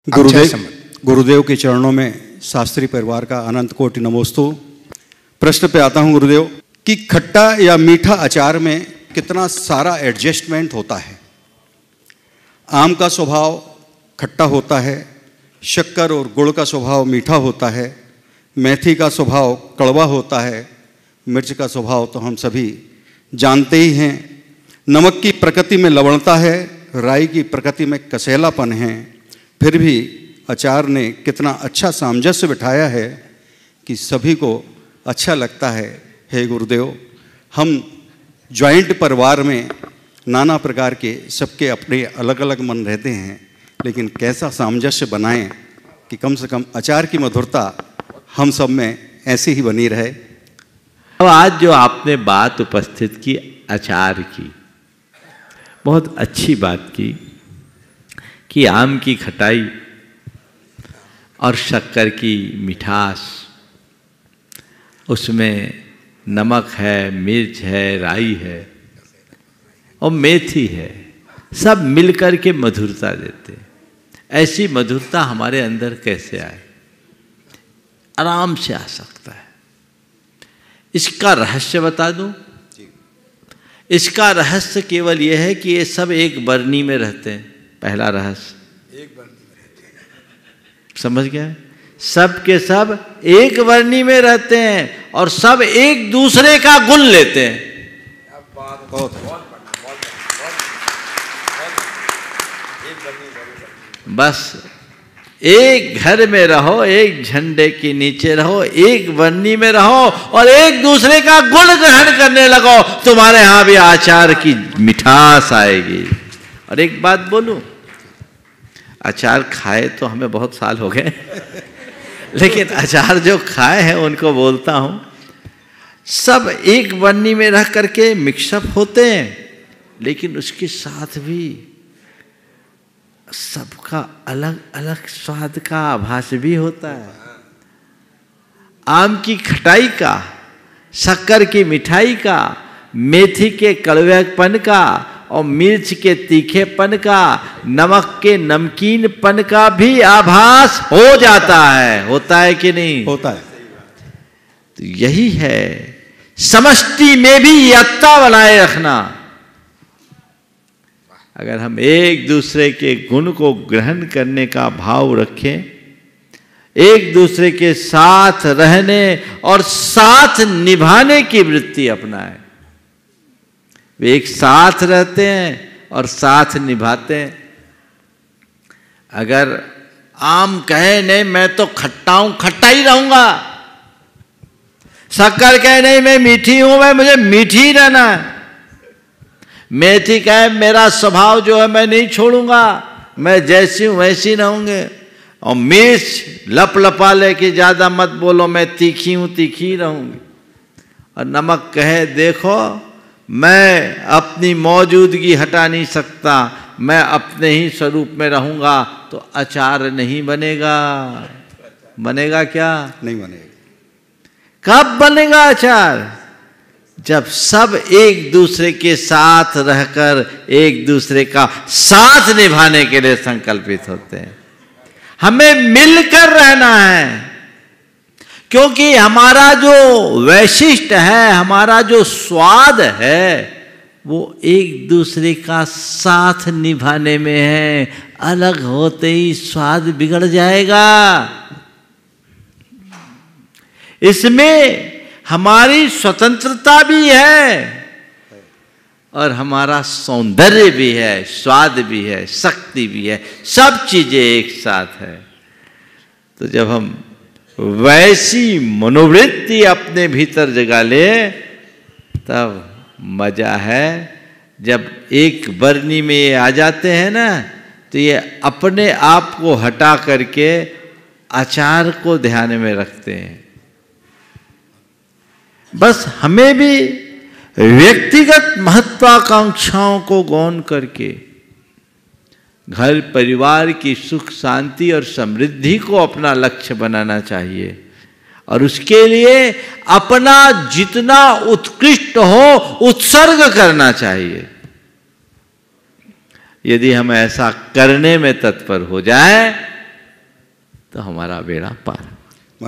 गुरुदेव के चरणों में शास्त्री परिवार का अनंत कोटि नमोस्तु। प्रश्न पे आता हूँ गुरुदेव कि खट्टा या मीठा अचार में कितना सारा एडजस्टमेंट होता है। आम का स्वभाव खट्टा होता है, शक्कर और गुड़ का स्वभाव मीठा होता है, मेथी का स्वभाव कड़वा होता है, मिर्च का स्वभाव तो हम सभी जानते ही हैं। नमक की प्रकृति में लवणता है, राई की प्रकृति में कसैलापन है, फिर भी अचार ने कितना अच्छा सामंजस्य बिठाया है कि सभी को अच्छा लगता है। हे गुरुदेव, हम जॉइंट परिवार में नाना प्रकार के सबके अपने अलग अलग मन रहते हैं, लेकिन कैसा सामंजस्य बनाएं कि कम से कम अचार की मधुरता हम सब में ऐसी ही बनी रहे। अब आज जो आपने बात उपस्थित की अचार की, बहुत अच्छी बात की कि आम की खटाई और शक्कर की मिठास, उसमें नमक है, मिर्च है, राई है और मेथी है, सब मिलकर के मधुरता देते हैं। ऐसी मधुरता हमारे अंदर कैसे आए? आराम से आ सकता है। इसका रहस्य बता दूं? इसका रहस्य केवल यह है कि ये सब एक बरनी में रहते हैं। पहला रहस्य, एक बरनी में रहते हैं। समझ गया? सब के सब एक बरनी में रहते हैं और सब एक दूसरे का गुण लेते हैं। बस एक घर में रहो, एक झंडे के नीचे रहो, एक बरनी में रहो और एक दूसरे का गुण ग्रहण करने लगो, तुम्हारे यहां भी अचार की मिठास आएगी। और एक बात बोलूं, अचार खाए तो हमें बहुत साल हो गए लेकिन अचार जो खाए हैं उनको बोलता हूं, सब एक बरनी में रह करके मिक्सअप होते हैं, लेकिन उसके साथ भी सबका अलग अलग स्वाद का आभास भी होता है। आम की खटाई का, शक्कर की मिठाई का, मेथी के कड़वेपन का और मिर्च के तीखेपन का, नमक के नमकीनपन का भी आभास हो जाता है। होता है कि नहीं? होता है। तो यही है समष्टि में भी एकता बनाए रखना। अगर हम एक दूसरे के गुण को ग्रहण करने का भाव रखें, एक दूसरे के साथ रहने और साथ निभाने की वृत्ति अपनाएं, वे एक साथ रहते हैं और साथ निभाते हैं। अगर आम कहे नहीं मैं तो खट्टा हूं, खट्टा ही रहूंगा, शक्कर कहे नहीं मैं मीठी हूं, मैं मुझे मीठी ही रहना है, मेथी कहे मेरा स्वभाव जो है मैं नहीं छोड़ूंगा, मैं जैसी हूं वैसी रहूंगे, और मिर्च लप लपा ले कि ज्यादा मत बोलो, मैं तीखी हूं तीखी रहूंगी, और नमक कहे देखो मैं अपनी मौजूदगी हटा नहीं सकता, मैं अपने ही स्वरूप में रहूंगा, तो अचार नहीं बनेगा। बनेगा क्या? नहीं बनेगा। कब बनेगा अचार? जब सब एक दूसरे के साथ रहकर एक दूसरे का साथ निभाने के लिए संकल्पित होते हैं। हमें मिलकर रहना है, क्योंकि हमारा जो वैशिष्ट है, हमारा जो स्वाद है, वो एक दूसरे का साथ निभाने में है। अलग होते ही स्वाद बिगड़ जाएगा। इसमें हमारी स्वतंत्रता भी है और हमारा सौंदर्य भी है, स्वाद भी है, शक्ति भी है, सब चीजें एक साथ है। तो जब हम वैसी मनोवृत्ति अपने भीतर जगा ले, तब मजा है। जब एक बरनी में ये आ जाते हैं ना, तो ये अपने आप को हटा करके अचार को ध्यान में रखते हैं। बस हमें भी व्यक्तिगत महत्वाकांक्षाओं को गौण करके घर परिवार की सुख शांति और समृद्धि को अपना लक्ष्य बनाना चाहिए, और उसके लिए अपना जितना उत्कृष्ट हो उत्सर्ग करना चाहिए। यदि हम ऐसा करने में तत्पर हो जाए तो हमारा बेड़ा पार।